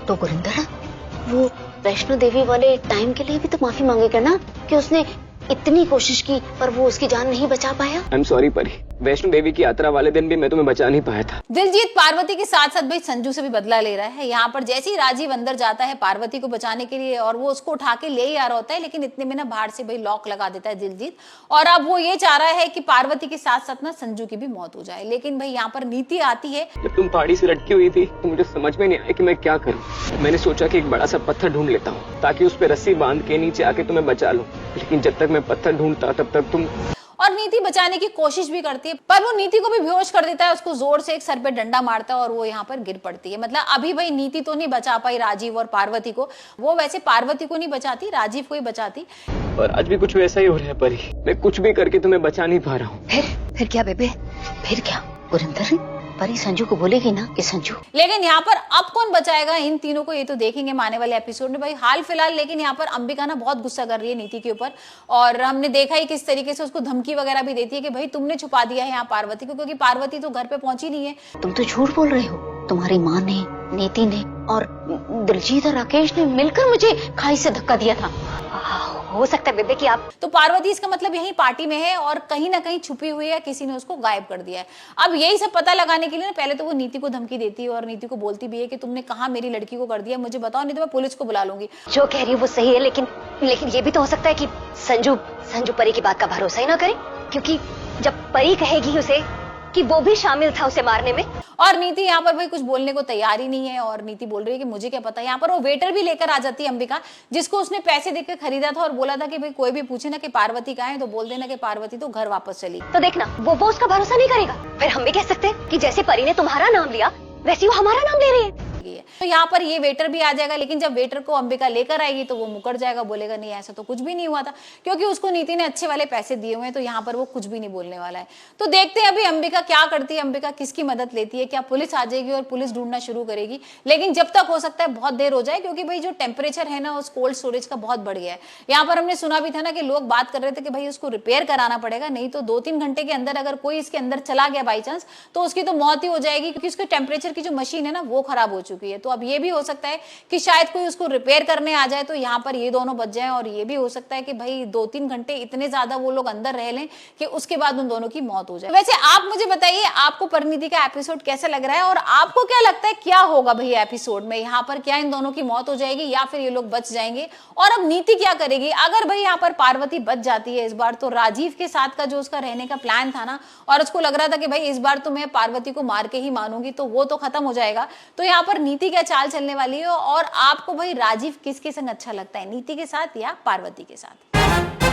तो गुरिंदर, वो वैष्णो देवी वाले टाइम के लिए भी तो माफी मांगेगा ना कि उसने इतनी कोशिश की पर वो उसकी जान नहीं बचा पाया। आई एम सॉरी परी, वैष्णो देवी की यात्रा वाले दिन भी मैं तुम्हें बचा नहीं पाया था। दिलजीत पार्वती के साथ साथ भाई संजू से भी बदला ले रहा है। यहाँ पर जैसे ही राजीव अंदर जाता है पार्वती को बचाने के लिए और वो उसको उठा के ले ही आ रहा होता है, लेकिन इतने में ना बाहर से भाई लॉक लगा देता है दिलजीत, और अब वो ये चाह रहा है कि पार्वती के साथ साथ ना संजू की भी मौत हो जाए। लेकिन भाई यहाँ पर नीति आती है। जब तुम पहाड़ी से लटकी हुई थी तो मुझे समझ में नहीं आया कि मैं क्या करूं। मैंने सोचा कि एक बड़ा सा पत्थर ढूंढ लेता हूँ ताकि उस पर रस्सी बांध के नीचे आके तुम्हें बचा लूं, लेकिन जब तक मैं पत्थर ढूंढता तब तक तुम। और नीति बचाने की कोशिश भी करती है पर वो नीति को भी बेहोश कर देता है, उसको जोर से एक सर पे डंडा मारता है और वो यहाँ पर गिर पड़ती है। मतलब अभी भाई नीति तो नहीं बचा पाई राजीव और पार्वती को, वो वैसे पार्वती को नहीं बचाती, राजीव को ही बचाती। और आज भी कुछ वैसा ही हो रहा है परी, मैं कुछ भी करके तुम्हें बचा नहीं पा रहा हूँ। फिर क्या बेबे, फिर क्या गुरिंदर? परी संजू को बोलेगी ना कि संजू। लेकिन यहाँ पर अब कौन बचाएगा इन तीनों को, ये तो देखेंगे आने वाले एपिसोड में भाई। हाल फिलहाल लेकिन यहाँ पर अंबिका ना बहुत गुस्सा कर रही है नीति के ऊपर, और हमने देखा ही किस तरीके से उसको धमकी वगैरह भी देती है कि भाई तुमने छुपा दिया है यहाँ पार्वती को, क्योंकि पार्वती तो घर पे पहुंची नहीं है। तुम तो झूठ बोल रहे हो, तुम्हारी माँ ने, नीति ने और दिलजीत और राकेश ने मिलकर मुझे खाई से धक्का दिया था। हो सकता है बेबे कि आप। तो पार्वती इसका मतलब यही पार्टी में है और कहीं ना कहीं छुपी हुई है, किसी ने उसको गायब कर दिया है। अब यही सब पता लगाने के लिए ना पहले तो वो नीति को धमकी देती है और नीति को बोलती भी है कि तुमने कहा मेरी लड़की को कर दिया, मुझे बताओ नहीं तो मैं पुलिस को बुला लूंगी। जो कह रही है वो सही है, लेकिन ये भी तो हो सकता है कि संजू परी की बात का भरोसा ही ना करे, क्योंकि जब परी कहेगी उसे कि वो भी शामिल था उसे मारने में। और नीति यहाँ पर भाई कुछ बोलने को तैयार ही नहीं है और नीति बोल रही है कि मुझे क्या पता। यहाँ पर वो वेटर भी लेकर आ जाती है अंबिका, जिसको उसने पैसे देकर खरीदा था और बोला था कि भाई कोई भी पूछे ना कि पार्वती कहाँ है तो बोल देना कि पार्वती तो घर वापस चली। तो देखना वो उसका भरोसा नहीं करेगा। फिर हम भी कह सकते हैं कि जैसे परी ने तुम्हारा नाम लिया वैसे वो हमारा नाम ले रही है। तो यहाँ पर ये वेटर भी आ जाएगा, लेकिन जब वेटर को अंबिका लेकर आएगी तो वो मुकर जाएगा, बोलेगा नहीं ऐसा तो कुछ भी नहीं हुआ था, क्योंकि उसको नीति ने अच्छे वाले पैसे दिए हुए हैं, तो यहाँ पर वो कुछ भी नहीं बोलने वाला है। तो देखते हैं अभी अंबिका क्या करती है, अंबिका किसकी मदद लेती है, क्या पुलिस आ जाएगी और पुलिस ढूंढना शुरू करेगी। लेकिन जब तक हो सकता है बहुत देर हो जाए, क्योंकि भाई जो टेम्परेचर है ना उस कोल्ड स्टोरेज का बहुत बढ़ गया है। यहाँ पर हमने सुना भी था ना कि लोग बात कर रहे थे कि भाई उसको रिपेयर कराना पड़ेगा, नहीं तो 2-3 घंटे के अंदर अगर कोई इसके अंदर चला गया बाई चांस तो उसकी तो मौत ही हो जाएगी, क्योंकि उसके टेम्परेचर की जो मशीन है ना वो खराब हो चुकी है। तो अब ये भी हो सकता है कि शायद कोई उसको रिपेयर करने आ जाए तो यहाँ पर ये दोनों बच जाएं, और ये भी हो सकता है कि भाई 2-3 घंटे इतने ज्यादा वो लोग अंदर रह लें कि उसके बाद उन दोनों की मौत हो जाए। वैसे आप मुझे बताइए आपको परिणीति का एपिसोड कैसा लग रहा है और आपको क्या लगता है क्या होगा भैया एपिसोड में, यहाँ पर क्या इन दोनों की मौत हो जाएगी या फिर ये लोग बच जाएंगे, और अब नीति क्या करेगी। अगर भाई यहाँ पर पार्वती बच जाती है इस बार, तो राजीव के साथ का जो उसका रहने का प्लान था ना, और उसको लग रहा था कि भाई इस बार तो मैं पार्वती को मार के ही मानूंगी, तो वो तो खत्म हो जाएगा। तो यहाँ पर नीति क्या चाल चलने वाली है, और आपको भाई राजीव किसके संग अच्छा लगता है, नीति के साथ या पार्वती के साथ।